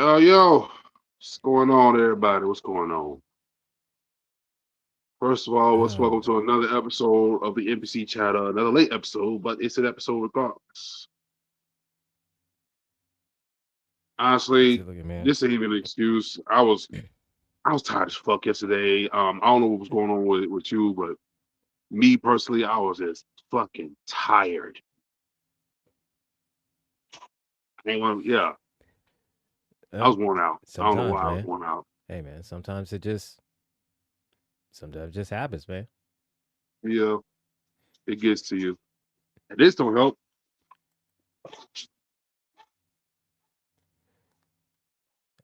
Yo, what's going on, everybody? What's going on? First of all, let's welcome Oh, to another episode of the NPC Chatter. Another late episode, but it's an episode regardless. see, Honestly, look at man. this ain't even an excuse. I was tired as fuck yesterday. I don't know what was going on with you, but me personally, I was just fucking tired. I ain't want, yeah, I was Well, worn out. I don't know sometimes, why I was man. worn out. Hey, man. Sometimes it just happens, man. Yeah, it gets to you. And this don't help.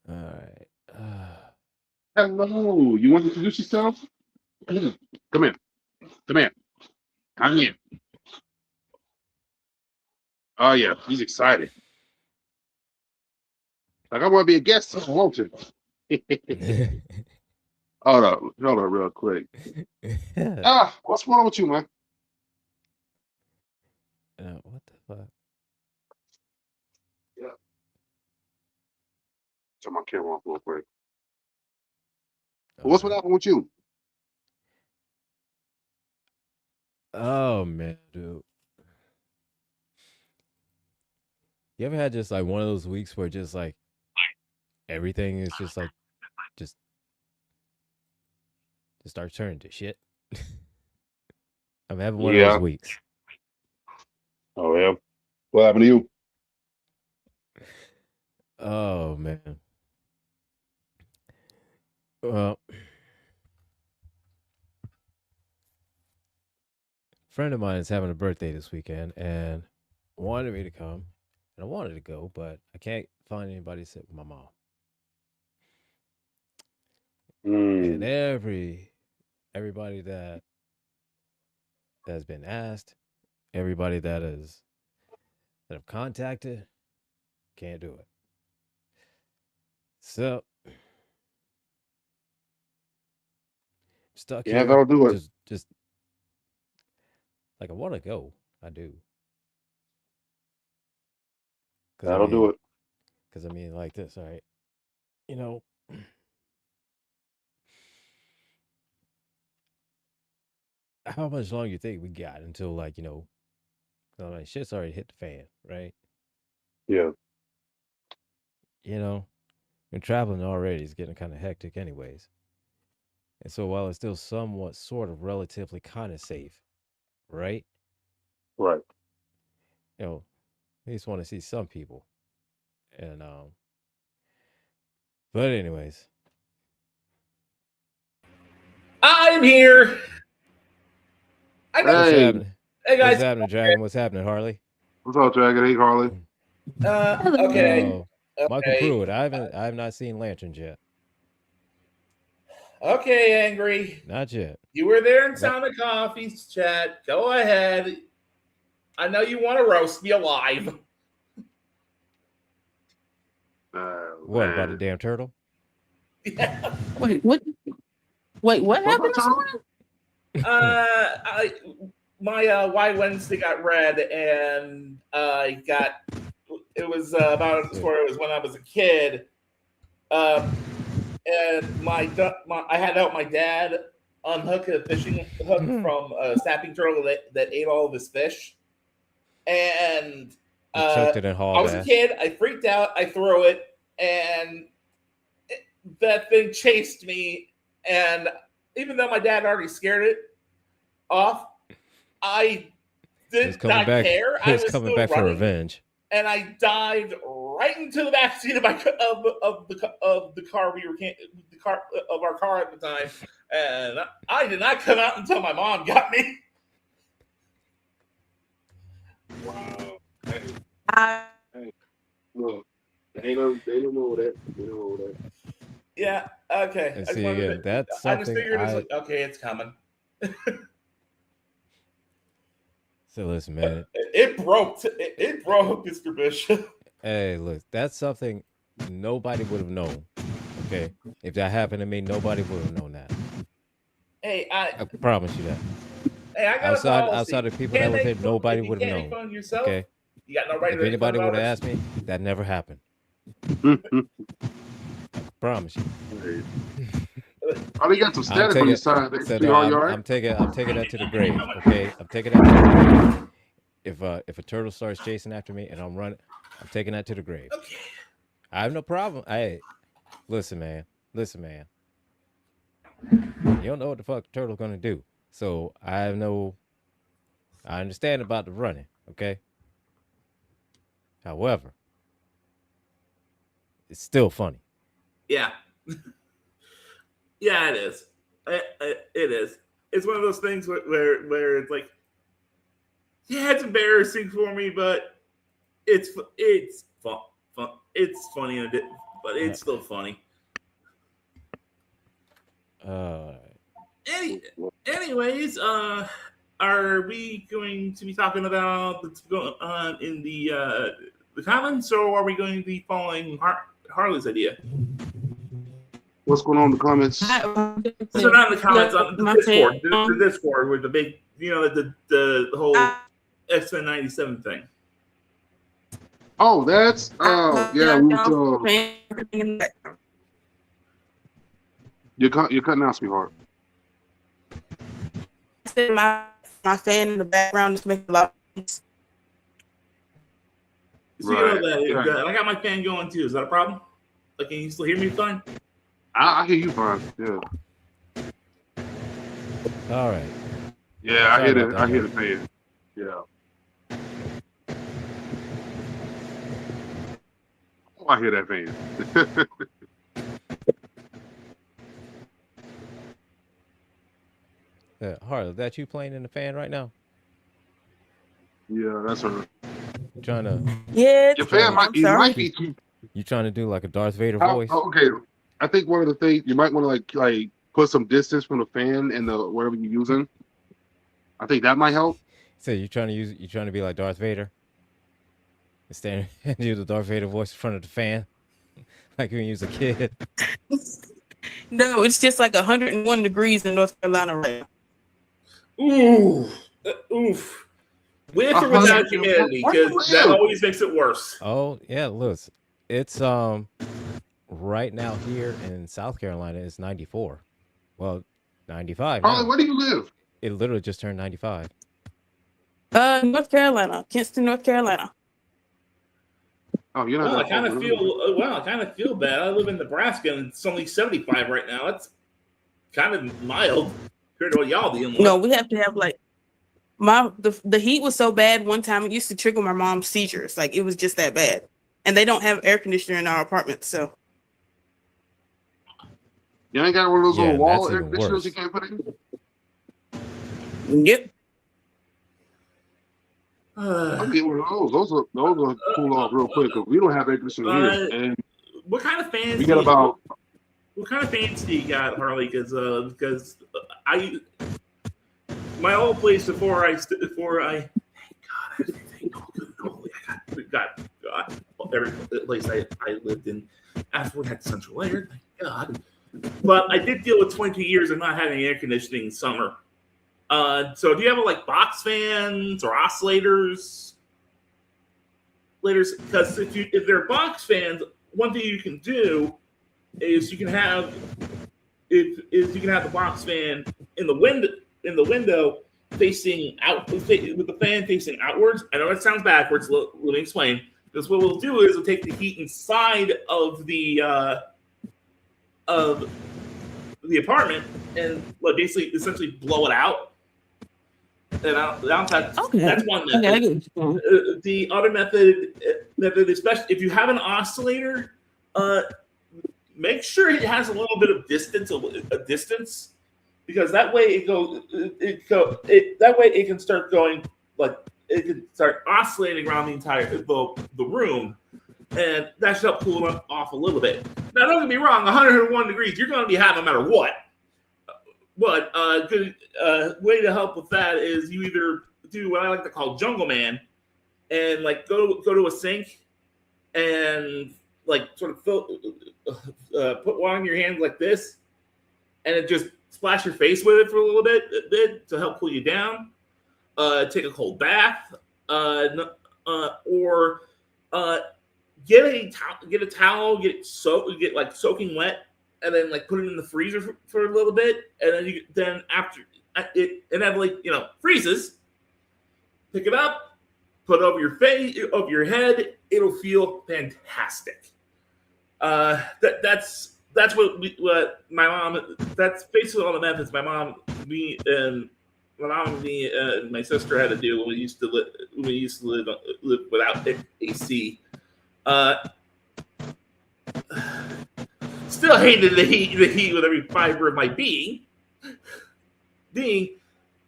All right. Hello, you want to introduce yourself? Come here. Come here. Come here. Oh yeah, he's excited. Like I want to be a guest. I want to. Hold on, real quick. What's wrong with you, man? What the fuck? Yeah, turn my camera off real quick. All What right. happened with you? Oh man, dude. You ever had just like one of those weeks where just like everything is just like just just starts turning to shit? I'm having one of those Yeah. weeks. Oh yeah. What happened to you? Oh man. Well, a friend of mine is having a birthday this weekend and wanted me to come, and I wanted to go, but I can't find anybody to sit with my mom. And Mm. everybody that has been asked, everybody that I've contacted, can't do it. So stuck Yeah, here. that'll do it. Just like I want to go, I do, because I That'll do mean, it. because I mean, like this, all right. You know, how much longer you think we got until like I mean, shit's already hit the fan, right? Yeah. You know, and traveling already is getting kind of hectic, anyways. And so while it's still somewhat, sort of, relatively, kind of safe, right? Right. You know, I just want to see some people, and but anyways, I'm here. I know. what's Hey, happening? Hey What's guys. happening, Dragon? What's happening, Harley? what's up, Dragon? Hey, Harley. Okay. Oh, Michael Okay. Pruitt. I have not seen Lanterns yet. Okay, Angry. Not yet. You were there in That Sound of Coffee's chat. Go ahead. I know you want to roast me alive. what about the Man. damn turtle? Yeah. Wait, what? Wait, what What about happened this Tom? morning? I my Why Wednesday got read, and I got it was about a story. It was when I was a kid, um, and I had to help my dad unhook a fishing hook You from a snapping turtle that ate all of his fish. And chucked it in I hauled was a ass. kid. I freaked out. I threw it, and that thing chased me. And even though my dad already scared it off, I He was did coming not back. care. He I was was coming still back for running, revenge. and I dived right into the back seat of my of the car the car of our car at the time, and I did not come out until my mom got me. Wow. Hey, I hey, look. They don't know that. They don't know that. Yeah, okay. And I just see wanted again, to. that's I just something figured it's I like okay, it's coming. so listen, man. It broke, Mr. Bishop. Hey, look, that's something nobody would have known. Okay, if that happened to me, nobody would have known that. Hey, I I promise you that. I got a Outside policy. of people that Can't live make here, fun nobody if you would have can't make known. fun of yourself. Okay, You got no right if to make fun anybody of would have others. asked me, that never happened. Promise you. Hey. Oh, they got some I'm static on taking your side. so no, Sweetheart, you all right? I'm taking that to the grave. Okay, I'm taking that to the grave. If a turtle starts chasing after me and I'm running, I'm taking that to the grave. Okay. I have no problem. Hey, listen, man. Listen, man. You don't know what the fuck the turtle's gonna do. So I understand about the running, okay? However, it's still funny. Yeah. Yeah, it is. It is. It's one of those things where it's like, yeah, it's embarrassing for me, but it's fun. It's funny, but it's still funny. Anyways, are we going to be talking about what's going on in the comments, or are we going to be following Harley's idea? What's going on in the comments? So not in the comments on the Discord. The Discord with the big, the whole X-Men 97 thing. Oh, that's yeah. You're cutting out, sweetheart. My fan in the background is making a lot of noise. So right. I got my fan going too. Is that a problem? Like, can you still hear me fine? I hear you fine. Yeah. All right. Yeah, I hear the fan. Yeah. Oh, I hear that fan. Harley, that you playing in the fan right now? Yeah, that's her. You trying to? Yeah, your fan might be. You trying to do like a Darth Vader voice? Okay, I think one of the things you might want to like put some distance from the fan and the whatever you're using. I think that might help. So you trying to be like Darth Vader? And stand and do the Darth Vader voice in front of the fan, like when you was a kid. No, it's just like 101 degrees in North Carolina right now. Oof. With or without humidity, because that always makes it worse. Oh yeah, look, it's right now here in South Carolina it's 94. Well, 95. Harley, where do you live? It literally just turned 95. North Carolina, Kinston, North Carolina. Oh, you're not. I kind of feel bad. I live in Nebraska and it's only 75 right now. That's kind of mild compared to what y'all dealing with. No, we have to have like the heat was so bad one time it used to trigger my mom's seizures. Like it was just that bad. And they don't have air conditioner in our apartment, so you ain't got one of those little wall air conditioners you can't put in? Yep. I'll get one of those. Those will cool off real quick because we don't have air conditioning here. And what kind of fans? What kind of fans do you got, Harley? Because my old place before I thank God, every place I lived in after we had central air, thank God. But I did deal with 22 years of not having air conditioning in summer. So do you have like box fans or oscillators? Because if they're box fans, one thing you can do is you can have the box fan in the window facing out with the fan facing outwards. I know that sounds backwards. Let me explain. Because what we'll do is we'll take the heat inside of the apartment and essentially blow it out. And that's one method. Okay. The other method, especially if you have an oscillator, make sure it has a little bit of distance, because that way it can start going like it can start oscillating around the entire the room, and that should help cool it off a little bit. Now, don't get me wrong, 101 degrees, you're going to be hot no matter what. But a good way to help with that is you either do what I like to call Jungle Man, and like go to a sink and like sort of put one on your hand like this, and it just splash your face with it for a little bit to help cool you down. Take a cold bath, or get a towel, get like soaking wet, and then like put it in the freezer for a little bit, and then after it inevitably freezes, pick it up, put it over your face, over your head. It'll feel fantastic. That's what my mom. That's basically all the methods my mom, me, and my sister had to do when we used to live without AC. Still hated the heat with every fiber of my being. And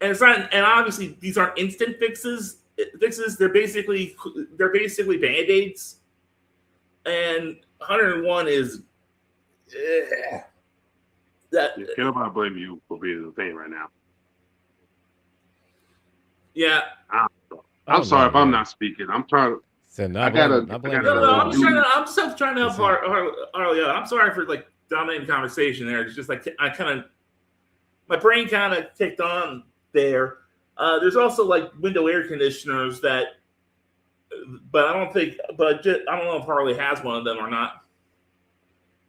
it's not, and obviously these aren't instant fixes. They're basically band-aids. And 101 is that. Can't nobody blame you for being in pain right now. Yeah. I'm sorry if I'm not speaking. I'm trying to. So No, I'm still trying to help Harley. I'm sorry for like dominating the conversation there. It's just like my brain kind of kicked on there. There's also like window air conditioners but I don't know if Harley has one of them or not.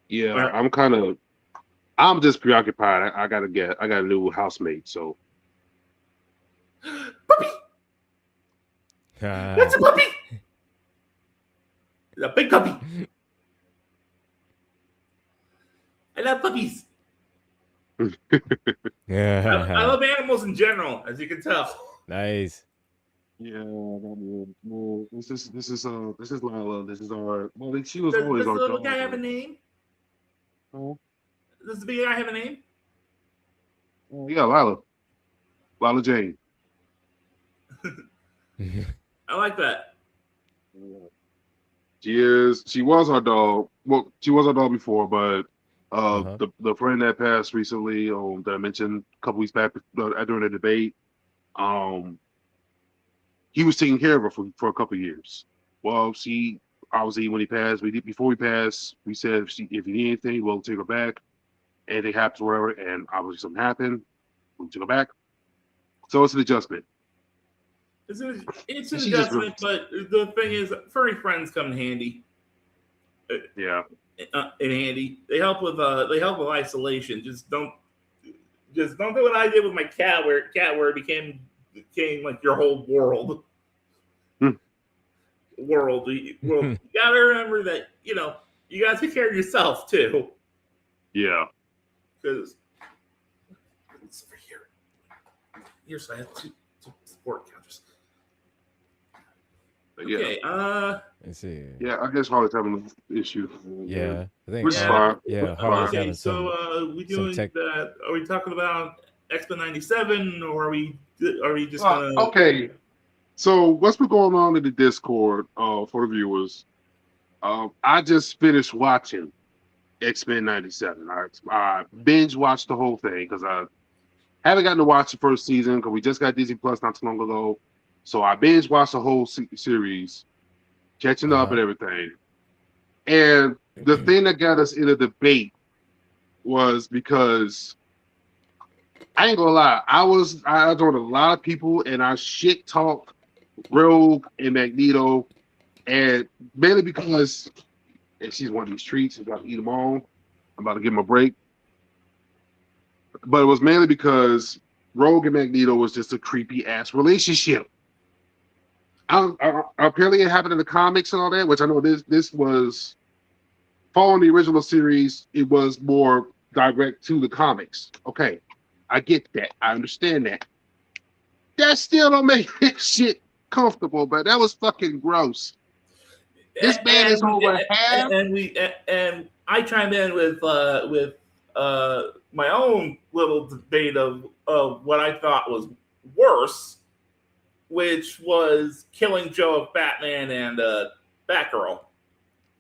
Yeah, I'm just preoccupied. I got a new housemate, so. Puppy! That's a puppy! It's a big puppy. I love puppies. Yeah. I love animals in general, as you can tell. Nice. Yeah, well, this is Lila. This is our. Well, she was Does always the our little dog. guy have a name? Oh, Does the big guy have a name? yeah, Lila Jane. I like that. She was our dog. Well, she was our dog before, but the friend that passed recently, that I mentioned a couple weeks back during the debate, he was taking care of her for a couple of years. Well, she obviously when he passed, before he passed, we said if you need anything, we'll take her back. And it happened, whatever, and obviously something happened. We took her back. So it's an adjustment. It's an adjustment, but the thing is, furry friends come in handy. Yeah. In handy, they help with isolation. Just don't do what I did with my cat, where it became like your whole world. World. You gotta remember that you gotta take care of yourself too. Yeah. Because it's over here. Here's I have two support counters. Yeah. Okay. Let's see. Yeah, I guess Harley's having an issue. Yeah, I think. Which is fine. Yeah, Harley's Okay, having some. we doing that? Are we talking about X-Men '97, or are we just gonna? Okay. So what's been going on in the Discord for the viewers? I just finished watching X-Men '97. I binge watched the whole thing because I haven't gotten to watch the first season because we just got Disney Plus not too long ago. So I binge watched the whole series, catching up and everything. And the thing that got us in a debate was because I ain't gonna lie, I joined a lot of people and I shit talked Rogue and Magneto, and mainly because she's one of these treats, I'm about to eat them all. I'm about to give them a break. But it was mainly because Rogue and Magneto was just a creepy ass relationship. Apparently it happened in the comics and all that, which I know this was following the original series. It was more direct to the comics. Okay, I get that. I understand that. That still don't make this shit comfortable, but that was fucking gross. This man is over half. And I chimed in with my own little debate of what I thought was worse, which was killing Joe of Batman and Batgirl.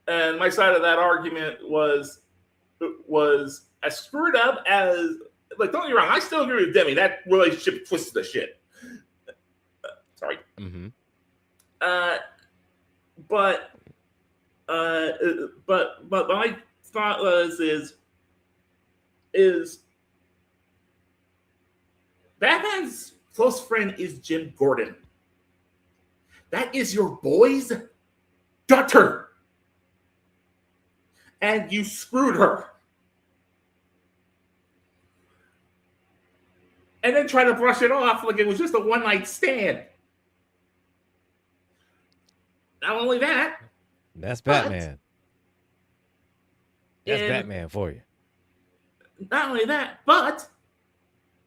And my side of that argument was as screwed up as, like, don't get me wrong, I still agree with Demi. That relationship twisted the shit. Sorry. Mm-hmm. But my thought was is Batman's close friend is Jim Gordon. That is your boy's daughter. and you screwed her. And then try to brush it off like it was just a one-night stand. Not only that, That's but Batman. That's Batman for you. not only that, but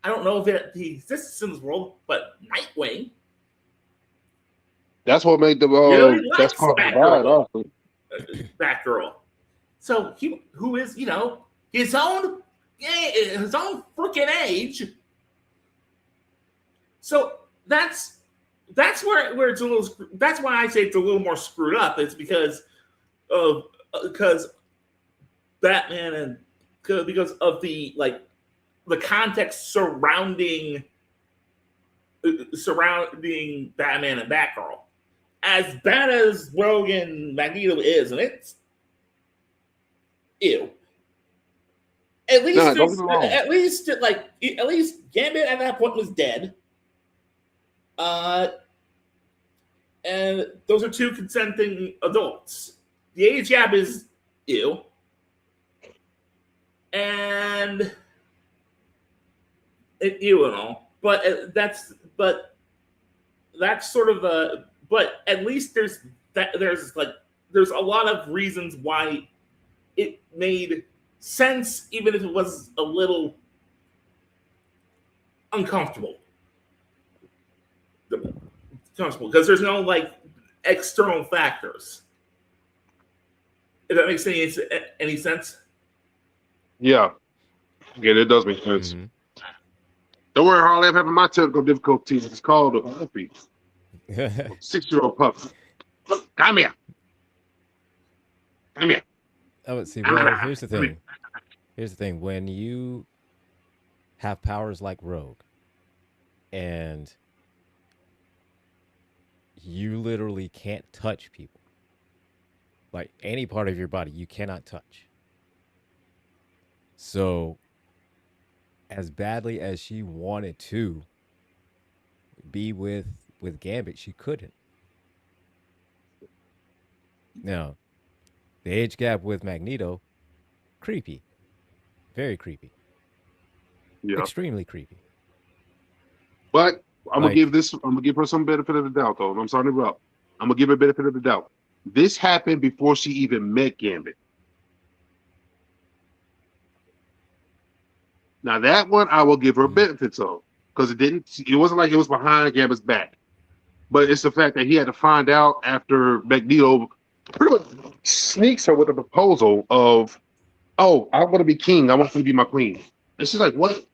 I don't know if he exists in this world, but Nightwing That's what made the really that's likes part of the vibe. Honestly. Batgirl. So who is his own freaking age. So that's where it's a little. That's why I say it's a little more screwed up. It's because Batman and because of the context surrounding Batman and Batgirl. As bad as Rogue and Magneto is, and it's ew. At least Gambit at that point was dead. And those are two consenting adults. The age gap is ew. And ew and all. But that's sort of but at least there's a lot of reasons why it made sense, even if it was a little uncomfortable. Because there's no external factors. If that makes any sense. Yeah, it does make sense. Mm-hmm. Don't worry, Harley. I'm having my technical difficulties. It's called a puppy. 6-year-old puppy. Come here. Come here. Oh, see, well, here's the thing. Here's the thing. When you have powers like Rogue, and you literally can't touch people, like any part of your body, you cannot touch. So, as badly as she wanted to be with Gambit, she couldn't. Now, the age gap with Magneto, creepy, very creepy, extremely creepy. But I'm gonna give her some benefit of the doubt, though. I'm sorry to interrupt. I'm gonna give her benefit of the doubt. This happened before she even met Gambit. Now that one I will give her benefits of, because it wasn't like it was behind Gambit's back. But it's the fact that he had to find out after Magneto pretty much sneaks her with a proposal of, "Oh, I want to be king. I want you to be my queen." And she's like, "What?"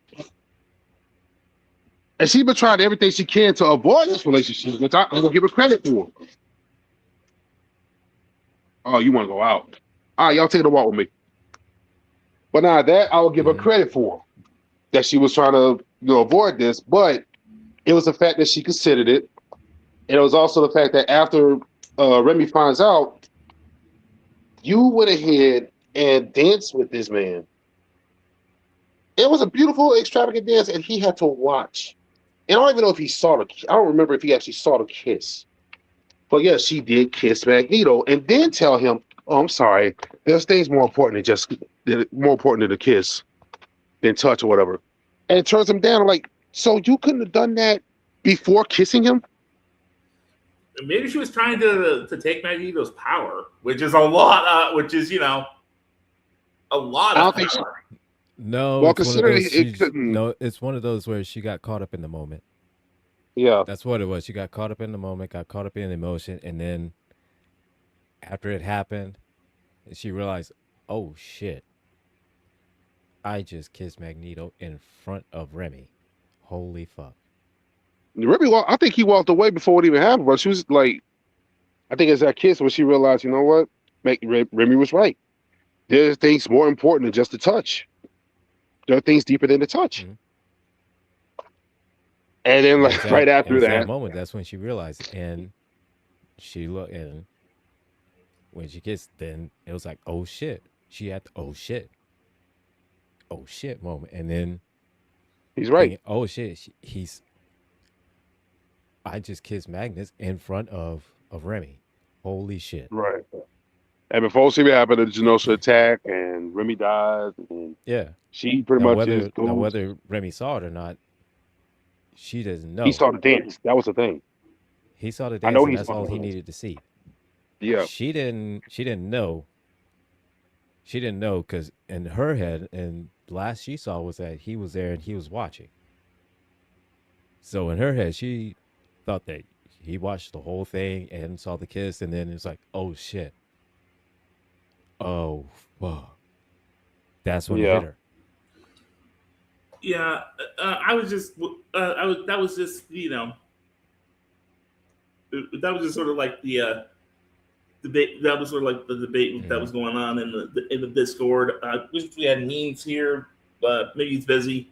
And she's been trying everything she can to avoid this relationship, which I'm gonna give her credit for. Oh, you want to go out? All right, y'all take a walk with me. But now that I will give her credit for, that she was trying to avoid this, but it was the fact that she considered it. And it was also the fact that after Remy finds out, you went ahead and danced with this man. It was a beautiful, extravagant dance, and he had to watch. And I don't even know if he saw I don't remember if he actually saw the kiss. But yeah, she did kiss Magneto, and then tell him, "Oh, I'm sorry. There's things more important than a kiss, than touch or whatever." And it turns him down. Like, so you couldn't have done that before kissing him? Maybe she was trying to take Magneto's power, which is a lot. A lot of power. No, well, considering it's one of those where she got caught up in the moment. Yeah, that's what it was. She got caught up in the moment, got caught up in emotion, and then after it happened, she realized, "Oh shit! I just kissed Magneto in front of Remy. Holy fuck!" Remy, I think he walked away before it even happened. But she was like, I think it's that kiss when she realized, you know what, Remy was right. There's things more important than just the touch. There are things deeper than the touch. Mm-hmm. And then, right after that moment, that's when she realized it. And she looked, and when she kissed, then it was like, "Oh shit!" She had the "oh shit moment," and then he's right. Thinking, "Oh shit!" I just kissed Magnus in front of Remy. Holy shit! Right. And before see what happened, the Genosha attack and Remy dies, and Yeah. she pretty Now much is goes. whether Remy saw it or not, she doesn't He know. saw the dance. That was the thing. He saw the I dance, know and he that's saw all the he dance. needed to see. Yeah, She didn't. She didn't know. She didn't know because in her head, and last she saw was that he was there and he was watching. So in her head, she thought that he watched the whole thing and saw the kiss, and then it's like, oh shit, oh fuck. That's when it hit yeah, her. Yeah, I was just, I was that was just that was just sort of like the debate. That was sort of like the debate that Mhm. was going on in the Discord. Wish we had memes here, but maybe it's busy.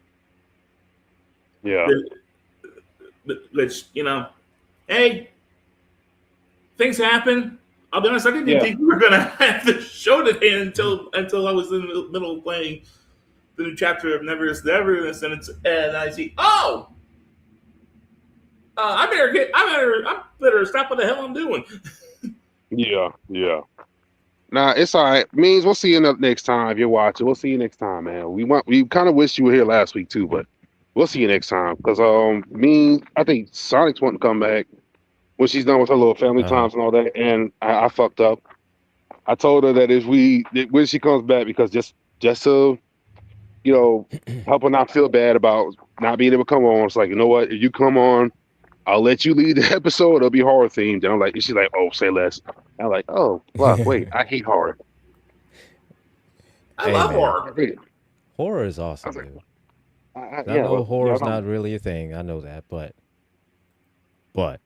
yeah, Which hey, things happen. I'll be honest. I didn't even yeah. think we were gonna have the show today until I was in the middle of playing the new chapter of Never Is Never, and I see, oh, I better stop what the hell I'm doing. Yeah, yeah. Nah, it's all right. Means we'll see you next time if you're watching. We'll see you next time, man. We kind of wish you were here last week too, but we'll see you next time. Cause I think Sonic's wanting to come back when she's done with her little family Uh huh. times and all that, and I fucked up. I told her that when she comes back, because just to you know help her not feel bad about not being able to come on. It's like, you know what? If you come on, I'll let you lead the episode. It'll be horror themed. And I'm like, she's like, oh, say less. I'm like, oh, fuck, wait, I hate horror. I Hey love man, I horror. think horror is I was awesome, like, dude. I yeah, know but yeah, horror's not really a thing. I know that, but I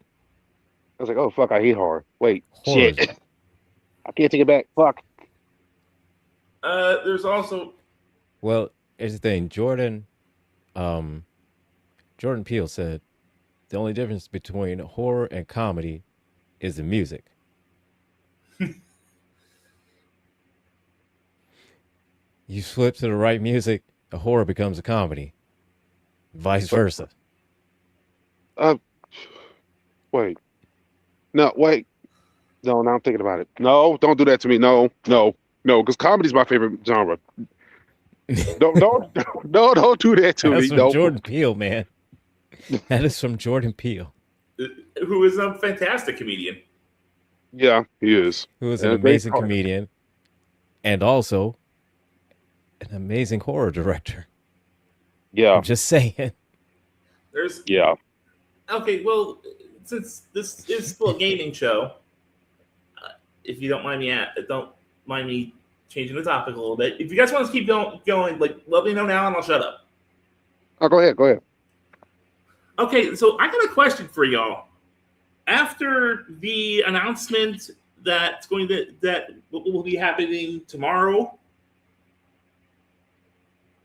was like, oh fuck, I hate horror. Wait, shit, horror's I can't take it back. Fuck. There's also well. Here's the thing, um, Jordan Peele said the only difference between horror and comedy is the music. You flip to the right music, a horror becomes a comedy. Vice But versa. uh, wait, no, wait, no. Now I'm thinking about it. No, don't do that to me. No, no, no, because comedy's my favorite genre. Don't, no, don't do that to That's me. from No. Jordan Peele, man. That is from Jordan Peele, who is a fantastic comedian. Yeah, he is. who is an And a great amazing part. comedian and also an amazing horror director. Yeah, I'm just saying. There's yeah. okay. Well, since this is still a gaming show, if you don't mind me changing the topic a little bit. If you guys want to keep going, like let me know now, and I'll shut up. Oh, go ahead. Go ahead. Okay, so I got a question for y'all. After the announcement that will be happening tomorrow,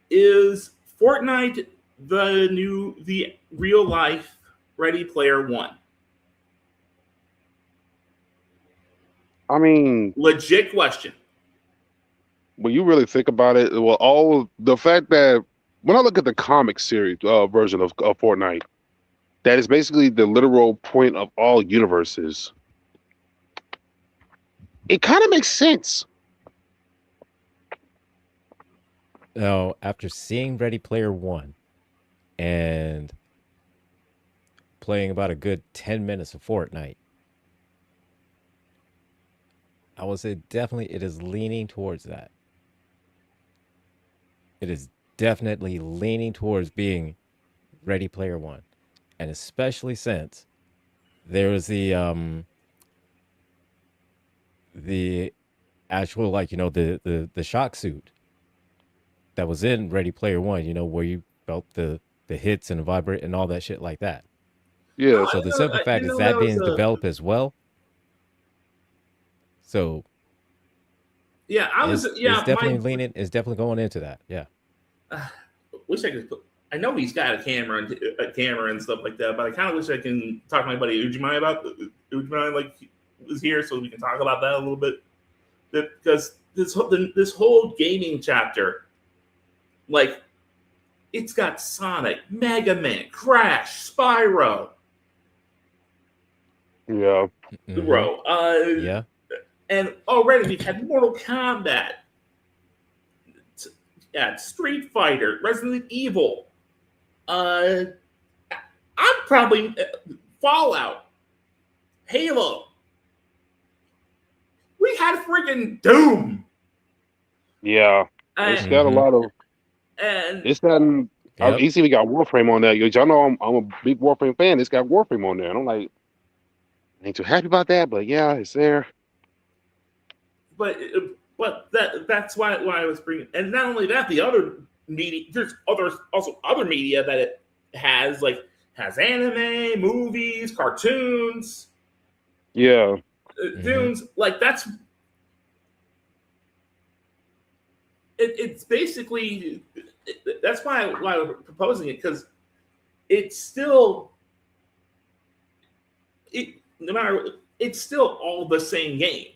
is Fortnite the real life Ready Player One? I mean, Legit question. when you really think about it, well, all the fact that when I look at the comic series version of Fortnite, that is basically the literal point of all universes. It kind of makes sense. Now, after seeing Ready Player One and playing about a good 10 minutes of Fortnite, I would say definitely it is leaning towards that. It is definitely leaning towards being Ready Player One. And especially since there was the actual, like, the shock suit that was in Ready Player One, where you felt the hits and vibrate and all that shit like that. Oh, Yes. So the simple I fact didn't is know that that was being a. developed as well. So Yeah, I was. it's Yeah, definitely my. leaning, it's definitely going into that. Yeah. Wish I could. I know he's got a camera and stuff like that, but I kind of wish I can talk to my buddy Ujimai like was here so we can talk about that a little bit. Because this whole gaming chapter, like, it's got Sonic, Mega Man, Crash, Spyro, Yeah. Mhm. bro. Yeah. And already we've had Mortal Kombat, Street Fighter, Resident Evil. I'm probably Fallout, Halo. We had freaking Doom. Yeah, it's got a lot of. And It's gotten. Yep. You see, we got Warframe on there. Y'all know I'm a big Warframe fan. It's got Warframe on there, and I'm like, I ain't too happy about that, but yeah, it's there. but that's why I was bringing. And not only that, the other media. There's also other media that it has anime, movies, cartoons. Yeah, Dunes, like that's it's basically that's why we're proposing it, because it's still no matter, it's still all the same game.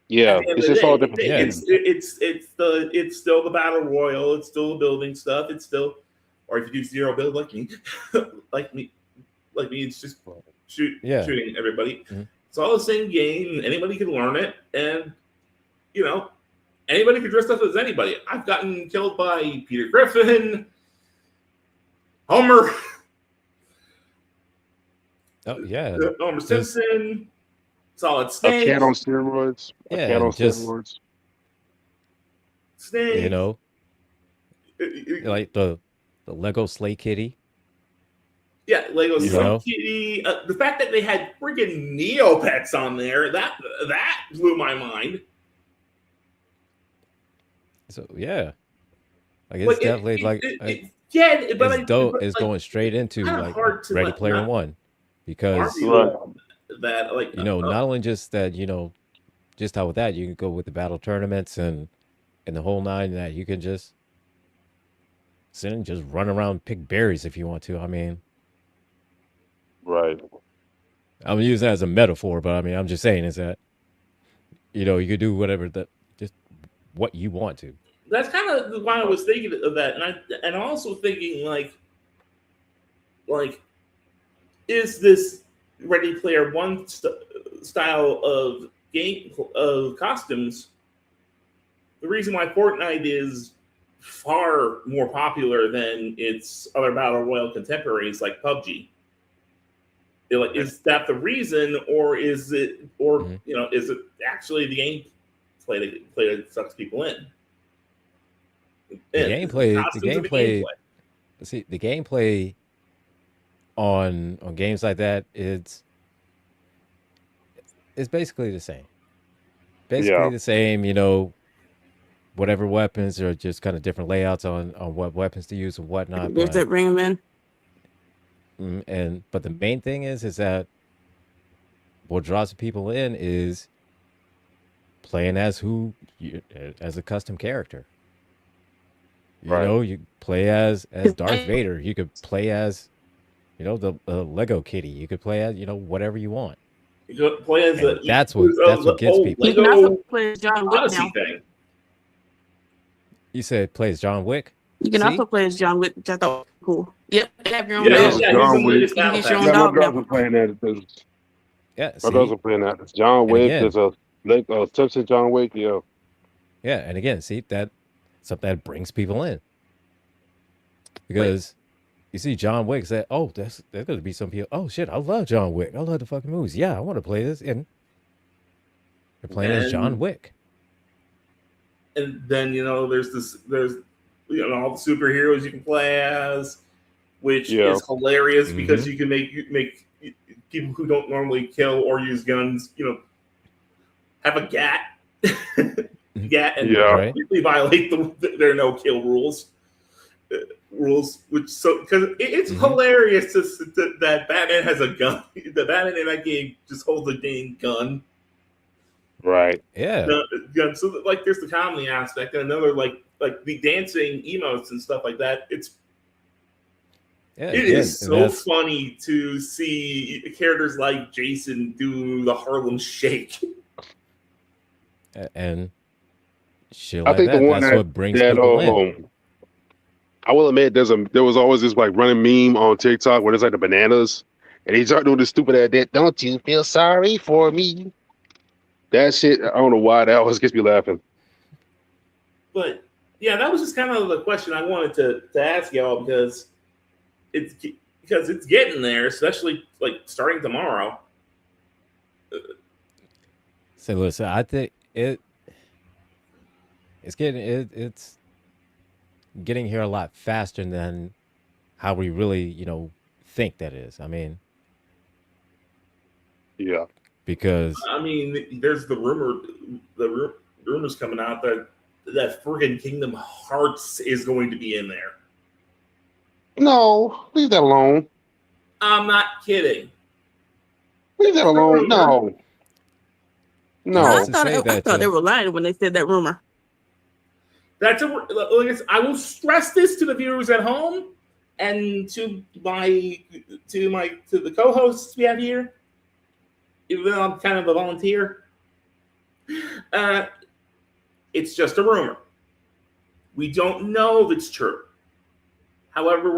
yeah. At the end It's of the just all day, different. it's still the battle royal. It's still the building stuff. It's still, or if you do zero build like me, like me, it's just shooting everybody. Mhm. It's all the same game. Anybody can learn it, and anybody can dress up as anybody. I've gotten killed by Peter Griffin, Homer, Homer Simpson, Solid Snake, A cat on steroids. Yeah, A cat on just- steroids. Snake. Like the Lego Slay Kitty. Yeah, Lego You know? Kitty. The fact that they had friggin' Neopets on there, that blew my mind. So yeah, like it's definitely it's going straight into kinda like hard to Ready let Player not One, because argue that, like, not only just that, just how with that you can go with the battle tournaments and the whole nine, that you can just sit and just run around and pick berries if you want to. I mean, Right. I'm using that as a metaphor, but I mean, I'm just saying is that you could do whatever just what you want to. that's kind of why I was thinking of that, and I'm also thinking like, is this Ready Player One style of game of costumes the reason why Fortnite is far more popular than its other battle royale contemporaries like PUBG? Is that the reason, or is it, is it actually the gameplay that sucks people in? The gameplay. See, the gameplay on games like that it's basically the same. Basically the same, whatever weapons, or just kind of different layouts on what weapons to use and whatnot. There's that bring them in. But the main thing is that what draws people in is playing as a custom character. You play as Darth Vader. You could play as the Lego Kitty. You could play as whatever you want. You could play as that's what gets people. You can also play as John Wick Odyssey now. thing. You said play as John Wick? You can also play as John Wick, which I thought was cool. Yep, you have your own Yeah, dog. John Wick. he's the latest You battle get your pass. own Yeah, dog my now. girls are playing that. Yeah, My girls are playing that. It's John Wick. again- There's a Simpson John Wick. Yeah. Yeah, and again, see, that's something that brings people in. Because you see John Wick, say, oh, there's going to be some people, oh shit, I love John Wick. I love the fucking movies. Yeah, I want to play this. And they're playing as John Wick. And then there's all the superheroes you can play as, which is hilarious because you can make people who don't normally kill or use guns, have a gat, and completely violate their no kill rules, which because it's hilarious that Batman has a gun. The Batman in that game just holds a dang gun. Right. Yeah. So there's the comedy aspect, and another like the dancing emotes and stuff like that. It is so funny to see characters like Jason do the Harlem Shake. And shit I like think that. the one That's what brings people in. I will admit, there was always this like running meme on TikTok where there's like the bananas, and he started doing this stupid ass that. Don't you feel sorry for me? That shit, I don't know why that always gets me laughing. But yeah, that was just kind of the question I wanted to ask y'all it's because it's getting there, especially like starting tomorrow. So listen, I think it's getting here a lot faster than how we really, think that is. I mean, Yeah. because I mean, there's rumors coming out that friggin' Kingdom Hearts is going to be in there. No, leave that alone. I'm not kidding. Leave that It's a alone. rumor. No. who's I No. to thought say I that? thought they were lying when they said that rumor. That's I will stress this to the viewers at home and to the co-hosts we have here. Even though I'm kind of a volunteer, uh, it's just a rumor. We don't know if it's true. However,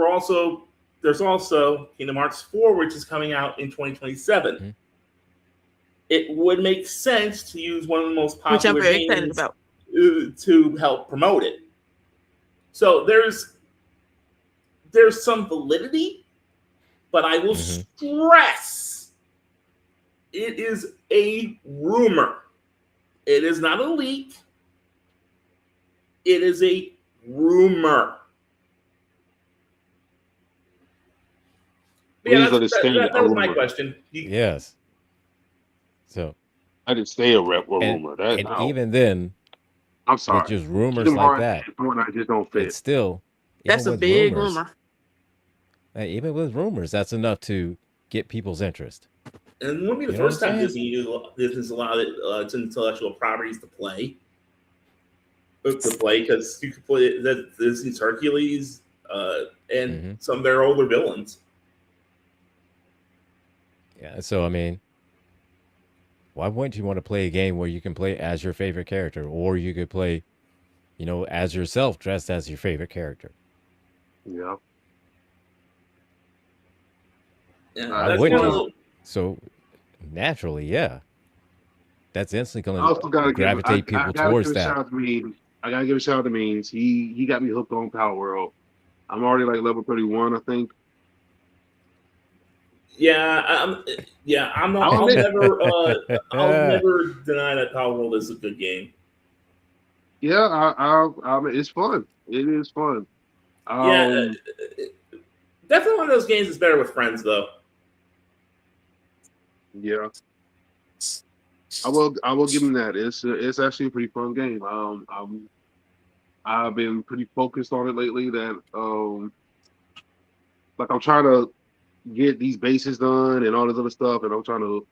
there's also Kingdom Hearts 4, which is coming out in 2027. Mm-hmm. It would make sense to use one of the most Which I'm popular very excited games about. to help promote it. So there's some validity, but I will stress it is a rumor. It is not a leak. It is a rumor. Yeah, Please let it stay that a was my rumor. question. Yes. So I didn't stay a and rumor. That and no. even then, I'm with sorry. just rumors Kingdom like Hearts that, and Fortnite just don't it's fit. still That's even a with big rumors. rumor. Even with rumors, that's enough to get people's interest. And it won't be the You know what first I'm time saying? Disney's allowed its intellectual properties to play. Because you could play Disney's Hercules and some of their older villains. Yeah. So I mean, why wouldn't you want to play a game where you can play as your favorite character, or you could play, as yourself dressed as your favorite character? Yeah. Yeah, Why that's wouldn't kind you? of So naturally, yeah, that's instantly I going also to gotta give gravitate I people gotta give towards a that. shout out to Means. I gotta give a shout out to Means. He got me hooked on Power World. I'm already like level 31, I think. I'm not. I'll admit, I'll never deny that Power World is a good game. yeah, it's fun. It is fun. Yeah, Um, definitely one of those games is better with friends, though. yeah, I will give him that. It's actually a pretty fun game. I've been pretty focused on it lately. That like I'm trying to get these bases done and all this other stuff, and I'm trying to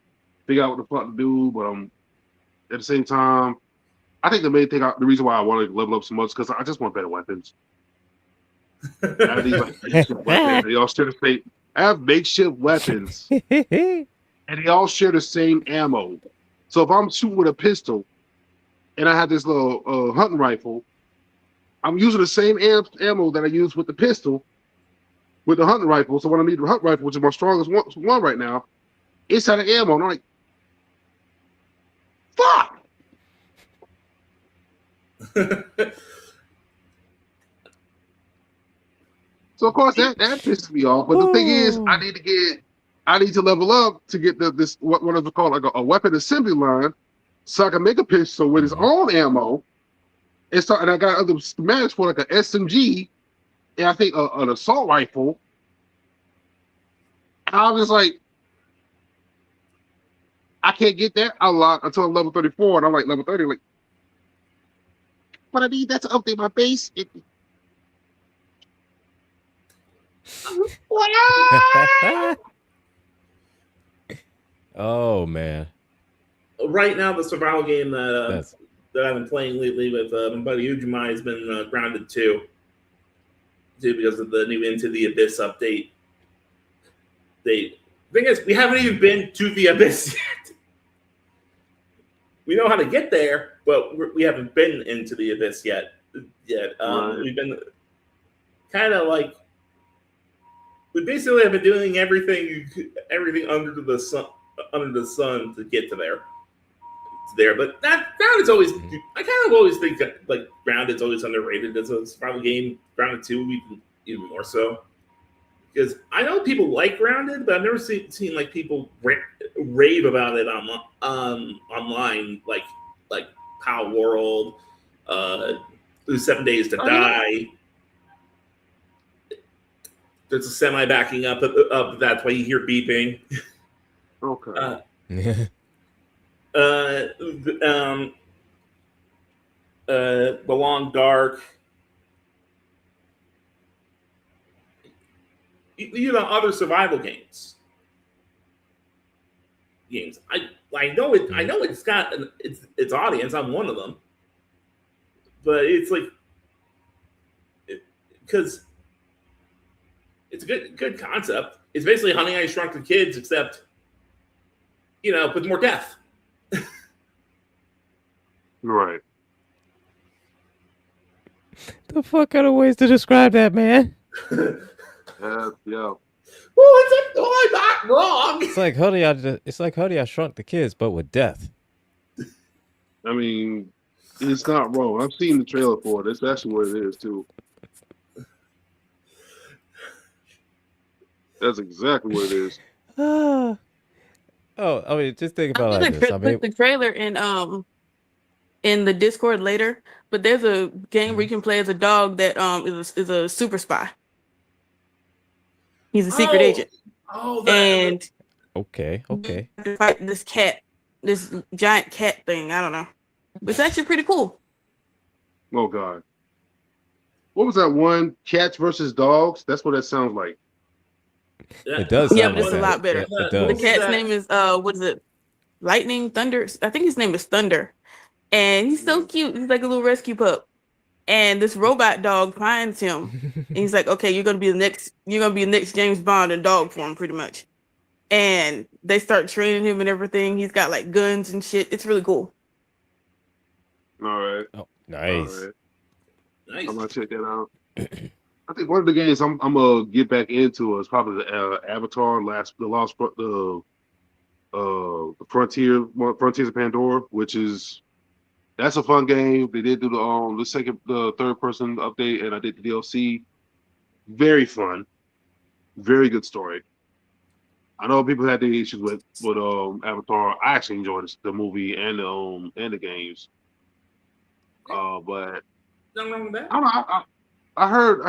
figure out what the fuck to do. But I'm at the same time, I think the main thing, the reason why I want to level up so much, because I just want better weapons. I have these like makeshift weapons. They all share the same. I have makeshift weapons, and they all share the same ammo. So if I'm shooting with a pistol, and I have this little hunting rifle, I'm using the same ammo that I use with the pistol, with the hunting rifle. So when I need the hunting rifle, which is my strongest one right now, it's out of ammo. And I'm like, fuck. So of course that pisses me off. But the thing is, I need to level up to get this what is it called, like a weapon assembly line, so I can make a pistol with its own ammo. And I got other schematics for like an SMG, and I think an assault rifle. And I was like, I can't get that unlocked until I'm level 34, and I'm like level 30, like, but I need that to update my base. Oh man, Right now, the survival game that's that I've been playing lately with my buddy Ujimai has been Grounded 2, because of the new Into the Abyss update. The thing is, we haven't even been to the Abyss yet. We know how to get there, but we haven't been into the Abyss yet. Right. We've been kind of like, we basically have been doing everything under the sun to get to there. there, but that Grounded's always. I kind of always think that, like, Grounded's always underrated as a survival game. Grounded 2 even more so, because I know people like Grounded, but I've never seen like people rave about it online, like Pow World, 7 Days to Die. There's a semi backing up. That's why you hear beeping. Okay. The Long Dark. Other survival games. I know it. I know it's got its audience. I'm one of them, but it's like because it's a good concept. It's basically Honey, I Shrunk the Kids, except with more death. Right. The fuck kind of ways to describe that, man? Yeah. Well, I'm not wrong. It's like Honey, I Shrunk the Kids, but with death. I mean, it's not wrong. I've seen the trailer for it. That's actually what it is too. That's exactly what it is. Oh, I mean, just think about it like this. I mean, put the trailer in the Discord later, but there's a game where you can play as a dog that is a super spy. He's a secret agent. And okay. to fight this cat, this giant cat thing. I don't know. It's actually pretty cool. Oh God. What was that one? Cats versus dogs? That's what that sounds like. It does. Yeah, sound but it's like a that. lot better. Yeah, it does. The cat's name is what is it? Lightning Thunder. I think his name is Thunder. And he's so cute. He's like a little rescue pup. And this robot dog finds him. And he's like, okay, you're gonna be the next James Bond in dog form, pretty much. And they start training him and everything. He's got like guns and shit. It's really cool. All right. Oh, nice. All right. Nice. I'm gonna check that out. I think one of the games I'm gonna get back into is probably the Avatar, the Frontiers of Pandora, which is that's a fun game. They did do the third person update, and I did the DLC. Very fun, very good story. I know people had their issues with Avatar. I actually enjoyed the movie and the games. But Nothing wrong with that. I don't know. I heard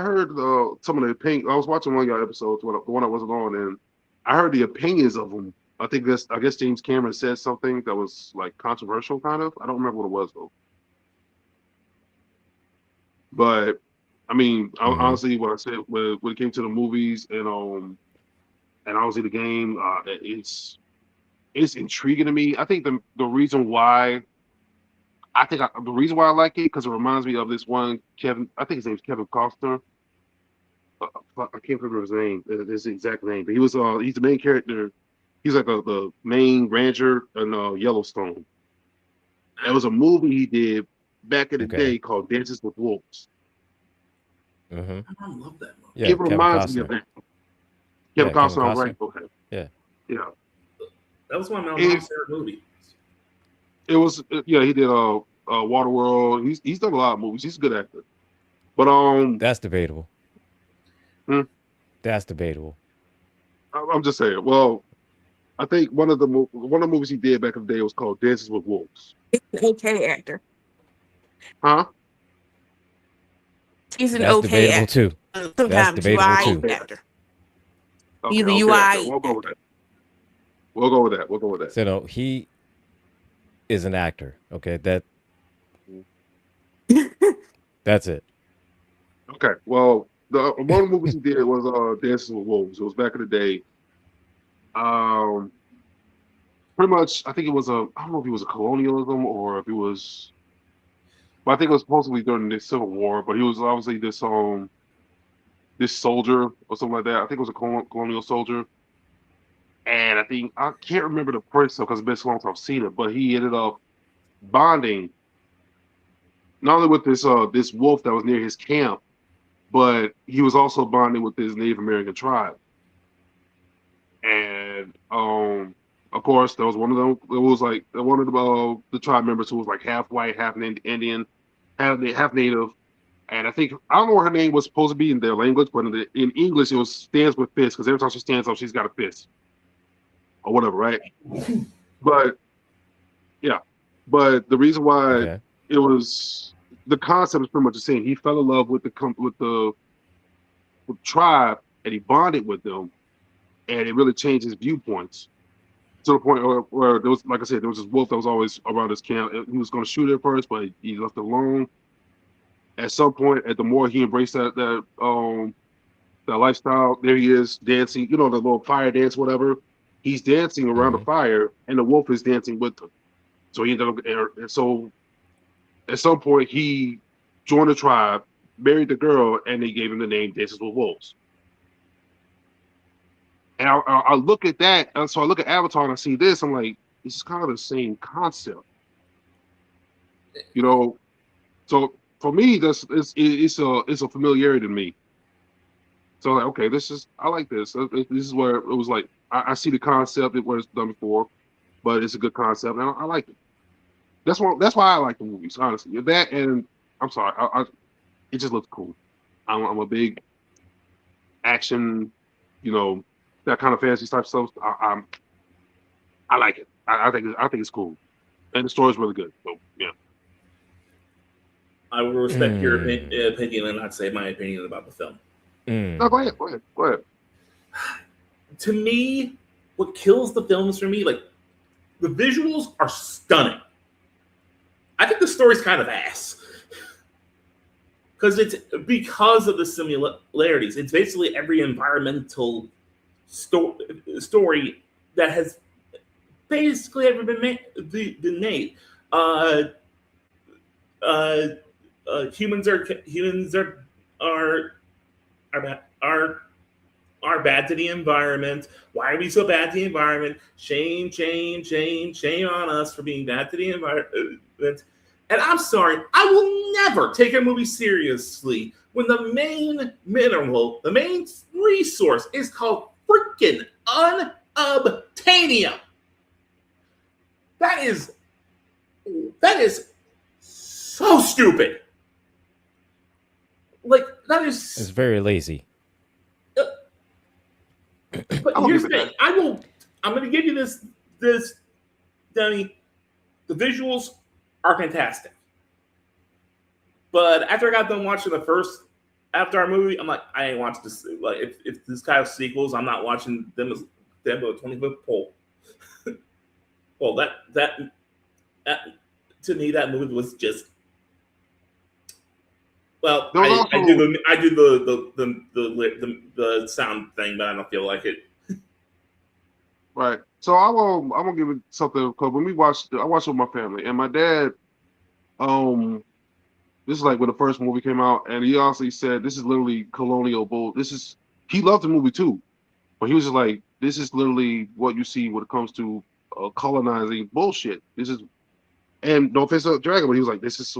some of the opinions. I was watching one of your episodes, the one I wasn't on, and I heard the opinions of them. I guess James Cameron said something that was like controversial, kind of. I don't remember what it was though. But I mean, honestly, what I said when it came to the movies and obviously the game, it's intriguing to me. I think the reason why I like it because it reminds me of this one Kevin. I think his name's Kevin Costner. I can't remember his name. His exact name, but he's the main character. He's like the main ranger in Yellowstone. There was a movie he did back in the day called Dances with Wolves. Mm-hmm. I love that movie. Yeah, it reminds me of that. Kevin Costner, right? Okay. Yeah. That was one of my mom's favorite movies. It was he did Waterworld. He's done a lot of movies. He's a good actor. But that's debatable. That's debatable. I'm just saying. Well, I think one of the movies he did back in the day was called Dances with Wolves. He's an okay actor. Huh? He's an that's okay debatable actor. too. Sometimes That's debatable UI too. actor. Okay, He's a okay, UI. okay. We'll go with that. We'll go with that. So no, he is an actor. Okay, that's it. Okay. Well, one of the movies he did was Dances with Wolves. It was back in the day. Pretty much, I think it was I don't know if it was a colonialism or if it was, but I think it was supposedly during the Civil War. But he was obviously this soldier or something like that. I think it was a colonial soldier. And I can't remember the person because it's been so long since I've seen it, but he ended up bonding not only with this wolf that was near his camp, but he was also bonding with this Native American tribe. And Of course, there was one of them. It was like one of the tribe members who was like half white, half Indian, half native. And I don't know what her name was supposed to be in their language, but in English it stands with fist because every time she stands up, she's got a fist or whatever, right? But yeah, but the reason why it was the concept is pretty much the same. He fell in love with the tribe and he bonded with them, and it really changed his viewpoints to the point where there was, like I said, there was this wolf that was always around his camp. He was going to shoot it at first, but he left it alone. At some point, the more he embraced that lifestyle, there he is dancing, the little fire dance, whatever. He's dancing around the fire, and the wolf is dancing with him. So he ended up, and so at some point he joined the tribe, married the girl, and they gave him the name Dances with Wolves. And I look at that, and so I look at Avatar and I see this. I'm like, this is kind of the same concept, So for me, it's a familiarity to me. So like, okay, I like this. This is where it was like I see the concept where it's done before, but it's a good concept, and I like it. That's why I like the movies, honestly. That, and I'm sorry, it just looks cool. I'm a big action, that kind of fantasy type stuff. I like it. I think it's cool, and the story's really good. So yeah. I will respect your opinion and not say my opinion about the film. No, go ahead. To me, what kills the films for me, like, the visuals are stunning. I think the story's kind of ass. Because of the similarities. It's basically every environmental story that has basically ever been made. Humans are bad to the environment. Why are we so bad to the environment? Shame on us for being bad to the environment. And I'm sorry, I will never take a movie seriously when the main mineral, the main resource is called freaking unobtainium. That is so stupid. Like, that is... It's very lazy. But here's the thing. I'm going to give you this, Danny. The visuals are fantastic. But after I got done watching the first Avatar movie, I'm like, I ain't watching this. Like, if this kind of sequels, I'm not watching them with a 20-foot pole. Well, that to me, that movie was just... Well, I do the sound thing, but I don't feel like it. Right. So I'm gonna give it something, because when I watched with my family, and my dad, this is like when the first movie came out, and he honestly said this is literally colonial bull. He loved the movie too, but he was just like, this is literally what you see when it comes to colonizing bullshit. And no offense to Dragon, but he was like, this is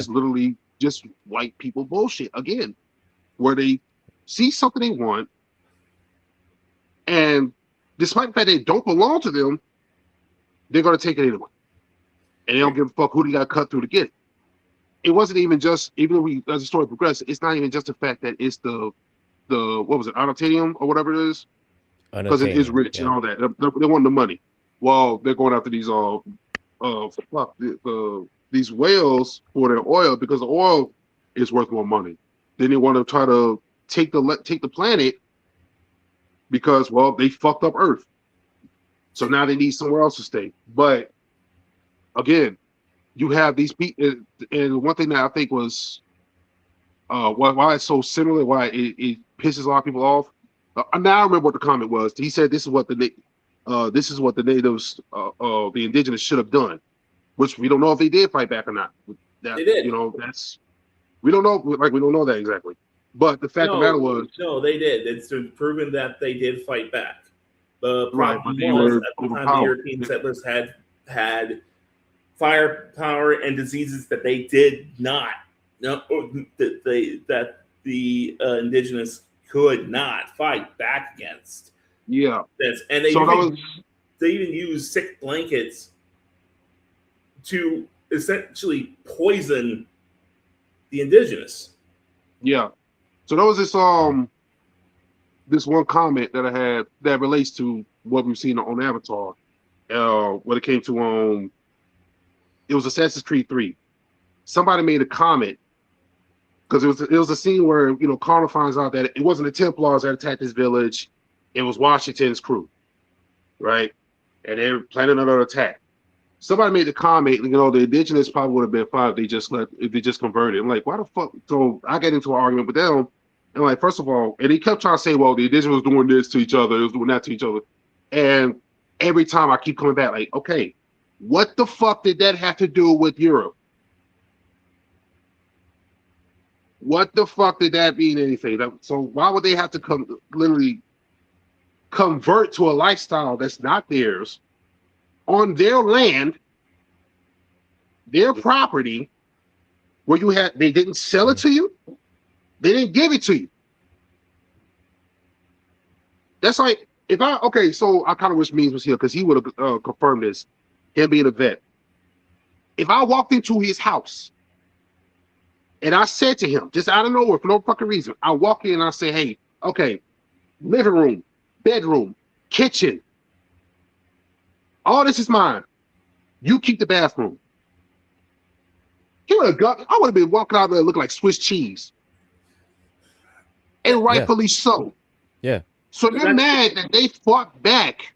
literally just white people bullshit again, where they see something they want, and despite the fact they don't belong to them, they're going to take it anyway, and they don't give a fuck who they got cut through to get it. It wasn't even just, even as the story progressed, it's not even just the fact that it's the what was it, unobtainium or whatever it is, because it is rich and all that. They want the money. Well, they're going after these these whales for their oil, because the oil is worth more money. Then they want to try to take the planet because, well, they fucked up Earth. So now they need somewhere else to stay. But again, you have these people, and one thing that I think was why it's so similar, why it pisses a lot of people off. Now I remember what the comment was. He said this is what the natives, the indigenous, should have done, which we don't know if they did fight back or not. They did. We don't know. Like, we don't know that exactly. But the fact of the matter was, no, they did. It's proven that they did fight back. The problem was at the time the European settlers had firepower and diseases that they did not. That the indigenous could not fight back against. Yeah. And they they even use sick blankets to essentially poison the indigenous. Yeah. So there was this one comment that I had that relates to what we've seen on Avatar. When it came to it was Assassin's Creed 3. Somebody made a comment because it was a scene where Connor finds out that it wasn't the Templars that attacked his village, it was Washington's crew, right? And they're planning another attack. Somebody made the comment, the indigenous probably would have been fine if they just converted. I'm like, why the fuck? So I get into an argument with them, and like, first of all, and he kept trying to say, well, the indigenous was doing this to each other, it was doing that to each other, and every time I keep coming back, like, okay, what the fuck did that have to do with Europe? What the fuck did that mean anything? So why would they have to literally convert to a lifestyle that's not theirs on their land, their property, where they didn't sell it to you, they didn't give it to you. That's like so I kind of wish Means was here because he would have confirmed this, him being a vet. If I walked into his house and I said to him, just out of nowhere, for no fucking reason, I walk in and I say, hey, okay, living room, bedroom, kitchen, all this is mine. You keep the bathroom. I would have been walking out there looking like Swiss cheese. And rightfully so. Yeah. So they're mad that they fought back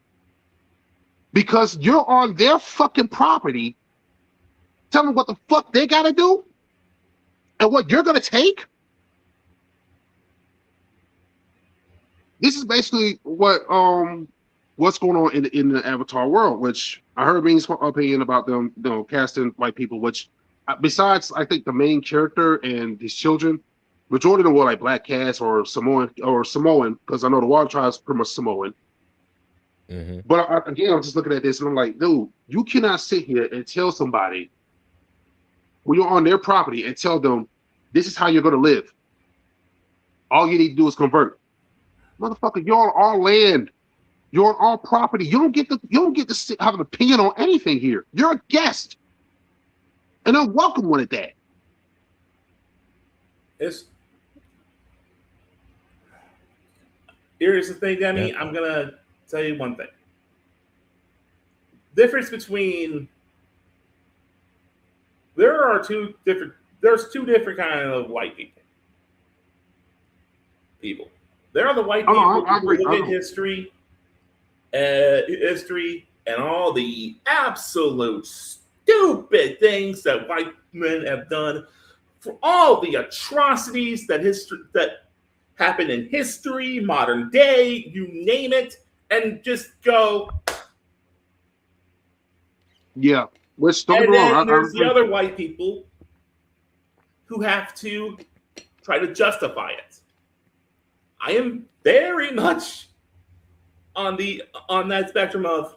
because you're on their fucking property. Tell them what the fuck they gotta do and what you're gonna take. This is basically what's going on in the Avatar world, which I heard Bean's opinion about them, casting white people, which besides I think the main character and his children, majority of them were like black cast or Samoan, because I know the Water Tribe is pretty much Samoan. Mm-hmm. But again, I'm just looking at this and I'm like, dude, you cannot sit here and tell somebody when you're on their property and tell them this is how you're going to live. All you need to do is convert. Motherfucker, you're on our land. You're on our property. You don't get to have an opinion on anything here. You're a guest. And I'm welcome one at that. Here's the thing, Demi. I'm gonna tell you one thing. Difference between there's two different kind of white people. There are the white people who look at history and all the absolute stupid things that white men have done, for all the atrocities that happened in history, modern day, you name it, and just go. Yeah, which don't and get then wrong. There's the other white people who have to try to justify it. I am very much on that spectrum of,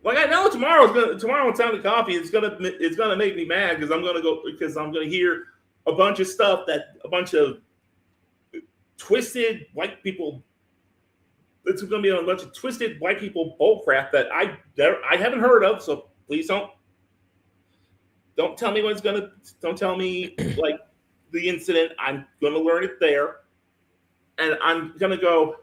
like, I know tomorrow on Sound of Coffee it's gonna make me mad because I'm gonna hear a bunch of stuff that a bunch of twisted white people. It's gonna be a bunch of twisted white people bullcrap that I haven't heard of. So please don't tell me don't tell me like the incident. I'm gonna learn it there, and I'm gonna go.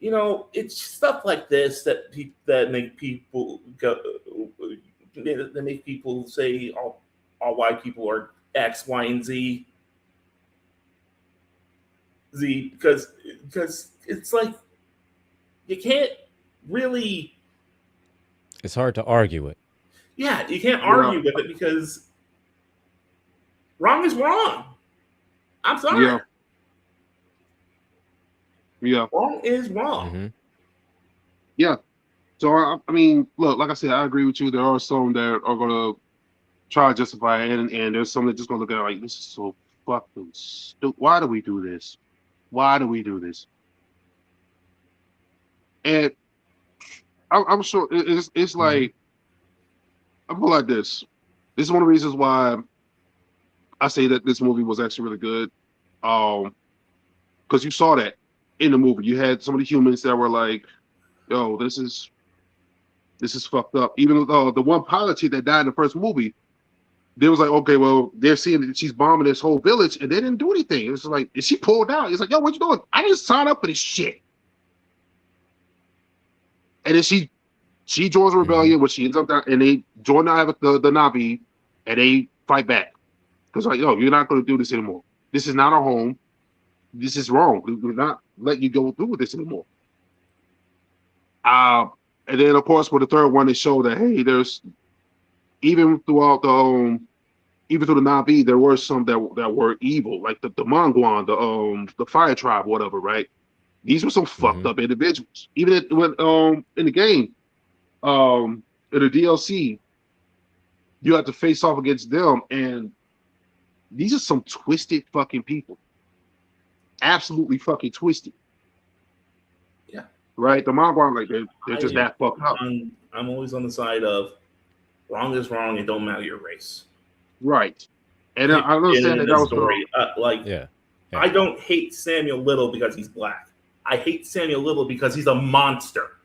It's stuff like this that make people go. That make people say all white people are X, Y, and Z. Because it's like you can't really. It's hard to argue it. Yeah, you can't argue with it because wrong is wrong. I'm sorry. Yeah. Wrong is wrong. Mm-hmm. Yeah. So I mean, look, like I said, I agree with you. There are some that are gonna try to justify it, and there's some that just gonna look at it like, this is so fucking stupid. Why do we do this? Why do we do this? And I'm sure it's like, I feel like this. This is one of the reasons why I say that this movie was actually really good. Because you saw that. in the movie. You had some of the humans that were like, "Yo, this is fucked up." Even though the one pilot chief that died in the first movie, they was like, "Okay, well, they're seeing that she's bombing this whole village, and they didn't do anything." It was like, and she pulled out. It's like, "Yo, what you doing? I didn't sign up for this shit." And then she joins a rebellion, which she ends up down, and they join the Na'vi, and they fight back because like, "Yo, you're not going to do this anymore. This is not our home. This is wrong. We're not letting you go through with this anymore." And then of course with the third one, they show that hey, there's even throughout the even through the Na'vi, there were some that were evil, like the Mongwan, the Fire Tribe, whatever, right? These were some fucked up individuals. Even when in the game, in the DLC, you have to face off against them, and these are some twisted fucking people. Absolutely fucking twisted. Yeah. Right? The Mongwan, like they're just that fucked up. I'm always on the side of wrong is wrong. It don't matter your race. Right. And I understand that was story. I don't hate Samuel Little because he's black. I hate Samuel Little because he's a monster.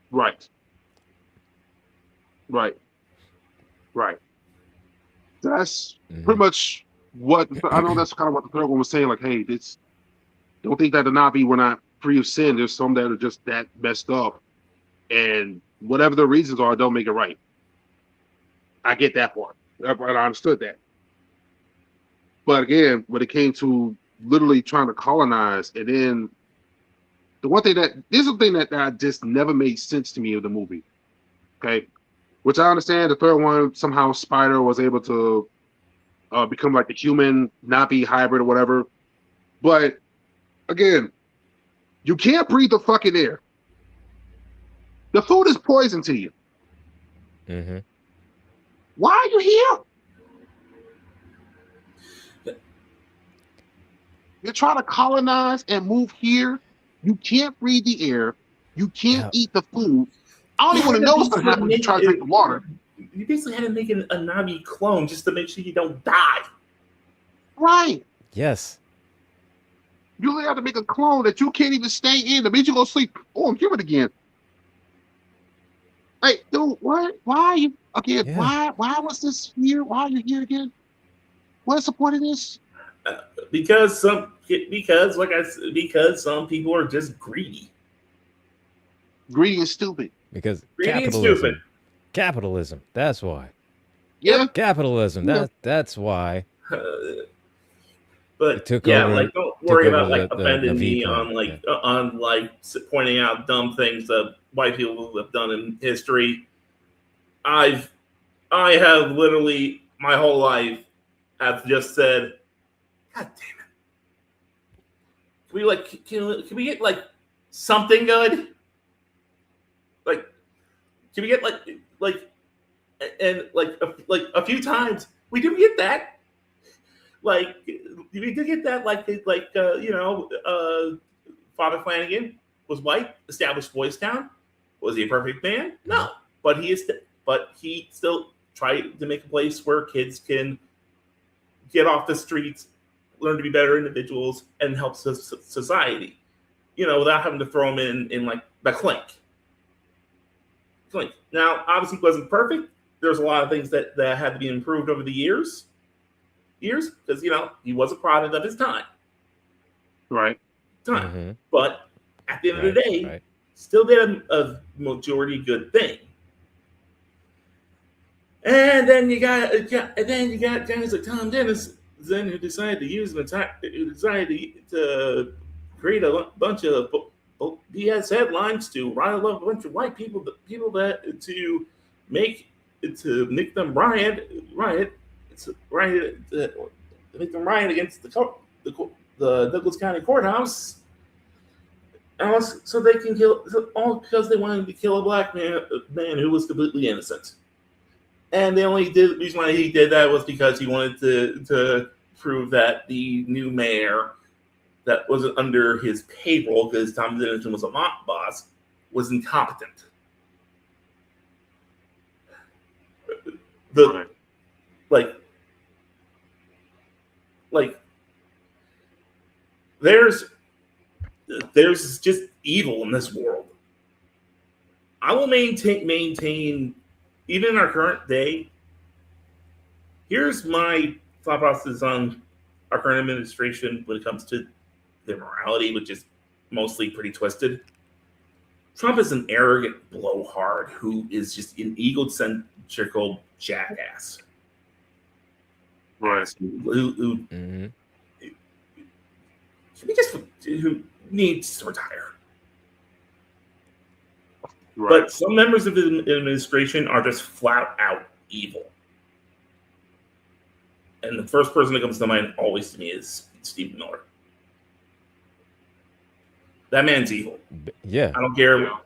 Right. That's pretty much what I know. That's kind of what the third one was saying. Like, hey, don't think that the Na'vi were not free of sin. There's some that are just that messed up, and whatever the reasons are, don't make it right. I get that part. I understood that. But again, when it came to literally trying to colonize, and then there's a thing that just never made sense to me of the movie. Okay, which I understand. The third one, somehow Spider was able to become like a human Na'vi hybrid or whatever. But again, you can't breathe the fucking air. The food is poison to you. Mm-hmm. Why are you here? You're trying to colonize and move here. You can't breathe the air. You can't eat the food. I don't even want to know what's going to happen when you try to drink the water. You basically had to make a Na'vi clone just to make sure you don't die. Right. Yes. You really have to make a clone that you can't even stay in. The minute you go sleep, I'm here it again. Hey, dude, what? Why are you again? Yeah. Why was this here? Why are you here again? What's the point of this? Because some people are just greedy. Greedy and stupid. Because greedy capitalism. And stupid. Capitalism. That's why. Yeah. Capitalism. That's why. But yeah, like don't worry about like offending me on pointing out dumb things that white people have done in history. I have literally my whole life have just said, God damn it. Can we get like something good? Like can we get like a few times we do get that. Like we did get that, Father Flanagan was white, established Boys Town. Was he a perfect man? No, but he still tried to make a place where kids can get off the streets, learn to be better individuals, and help society. Without having to throw them in like the clink. Now, obviously, he wasn't perfect. There's a lot of things that had to be improved over the years, because he was a product of his time. Right. Mm-hmm. But at the end of the day, still did a majority good thing. And then you got guys like Tom Dennis then who decided to create a bunch of BS headlines to rile up a bunch of white people that to make them riot against the Douglas County Courthouse, so they can kill, all because they wanted to kill a black man who was completely innocent. And the reason why he did that was because he wanted to prove that the new mayor that wasn't under his payroll, because Tom Dennis was a mob boss, was incompetent. there's just evil in this world. I will maintain even in our current day. Here's my thought process on our current administration when it comes to their morality, which is mostly pretty twisted. Trump is an arrogant blowhard who is just an egocentrical jackass. Right. Mm-hmm. Who needs to retire. Right. But some members of the administration are just flat out evil. And the first person that comes to mind always to me is Stephen Miller. That man's evil. Yeah. I don't care. Yeah.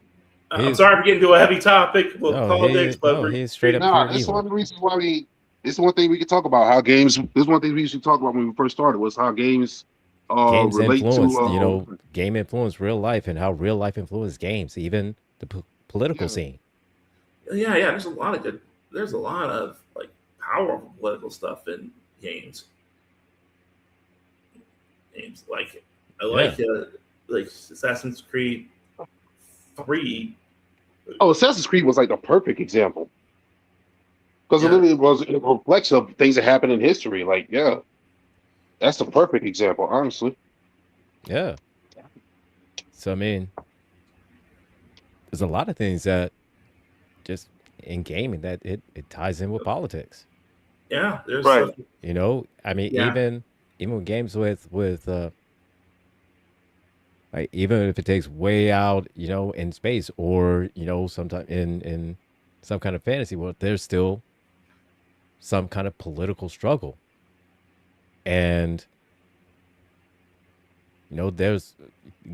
I'm sorry for getting into a heavy topic with No, politics, but he's straight up Nah, pure that's evil. one of the reasons why we. It's one thing we can talk about how games. This is one thing we used to talk about when we first started was how games Games relate influence, to game influence real life and how real life influence games, even the political Yeah. scene. yeah, there's a lot of like powerful political stuff in games. Games like like Assassin's Creed 3. Oh, Assassin's Creed was like the perfect example because Yeah. it literally was a reflection of things that happened in history. Like, yeah, that's the perfect example, honestly. Yeah. So I mean, there's a lot of things that just in gaming that it ties in with politics. Yeah, there's Right. stuff. I mean, Yeah. even with games with like even if it takes way out, in space or sometime in some kind of fantasy world, there's still some kind of political struggle, and there's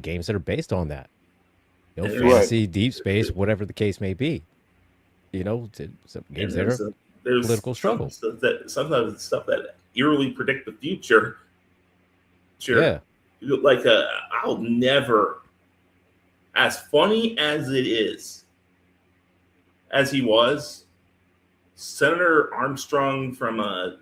games that are based on that. Right. Fantasy, deep space, whatever the case may be. Some games that are There's political struggle. Sometimes it's stuff that eerily predict the future. Sure. Yeah. Like I'll never, as funny as it is, as he was, Senator Armstrong from I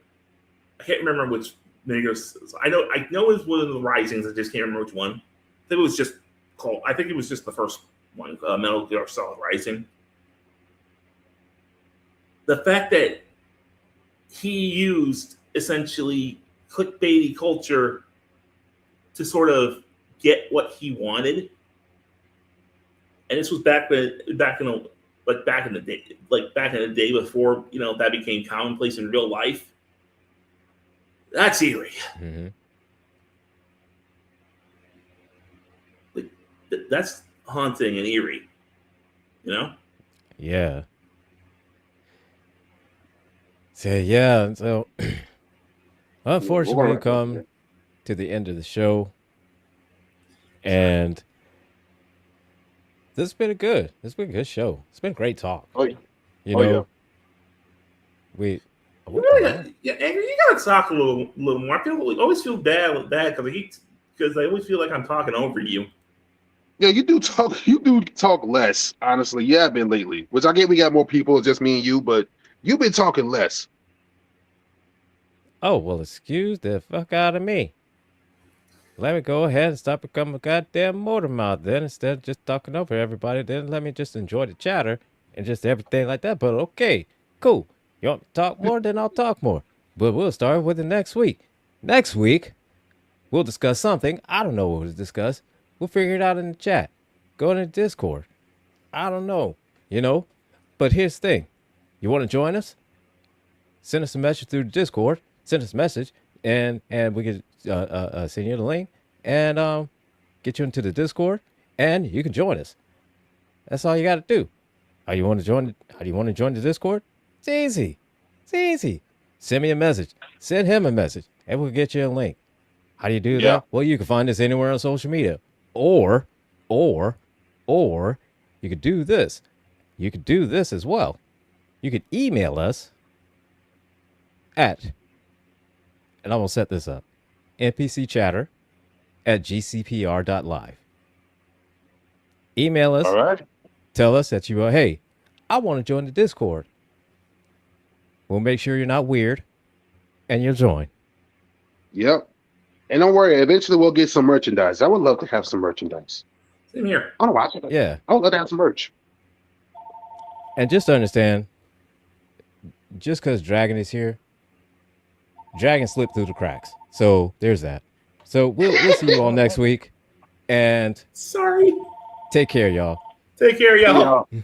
can't remember which I know it was one of the Risings. I just can't remember which one. I think it was just called. I think it was just the first one, Metal Gear Solid Rising. The fact that he used essentially clickbaity culture to sort of get what he wanted, and this was back in the day before that became commonplace in real life. That's eerie. Mm-hmm. That's haunting and eerie. Yeah. So yeah, so unfortunately, we come to the end of the show, and this has been a good show. It's been a great talk. Oh, yeah. We Angry, you gotta talk a little more. I always feel bad with that because I always feel like I'm talking over you. Yeah, you do talk. You do talk less, honestly. You have been lately, which I get. We got more people, just me and you, but you've been talking less. Oh, well, excuse the fuck out of me. Let me go ahead and stop becoming a goddamn motor mouth then, instead of just talking over everybody. Then let me just enjoy the chatter and just everything like that. But okay, cool. You want me to talk more? Then I'll talk more. But we'll start with it next week. Next week, we'll discuss something. I don't know what we'll discuss. We'll figure it out in the chat. Go in the Discord. I don't know, But here's the thing. You want to join us? Send us a message through the Discord. Send us a message, and we can send you the link and get you into the Discord, and you can join us. That's all you got to do. How do you want to join the Discord? It's easy. Send me a message. Send him a message, and we'll get you a link. How do you do that? Well, you can find us anywhere on social media, or you could do this. You could do this as well. You could email us at, and I will set this up, NPC Chatter at gcpr.live. Email us. All right. Tell us that you are, hey, I want to join the Discord. We'll make sure you're not weird, and you'll join. Yep. And don't worry, eventually we'll get some merchandise. I would love to have some merchandise. Same here. I don't watch it. Yeah. I would love to have some merch. And just to understand, just because Dragon is here, Dragon slipped through the cracks. So there's that. So we'll see you all next week. And Sorry. take care, y'all. Take care, y'all. Yeah.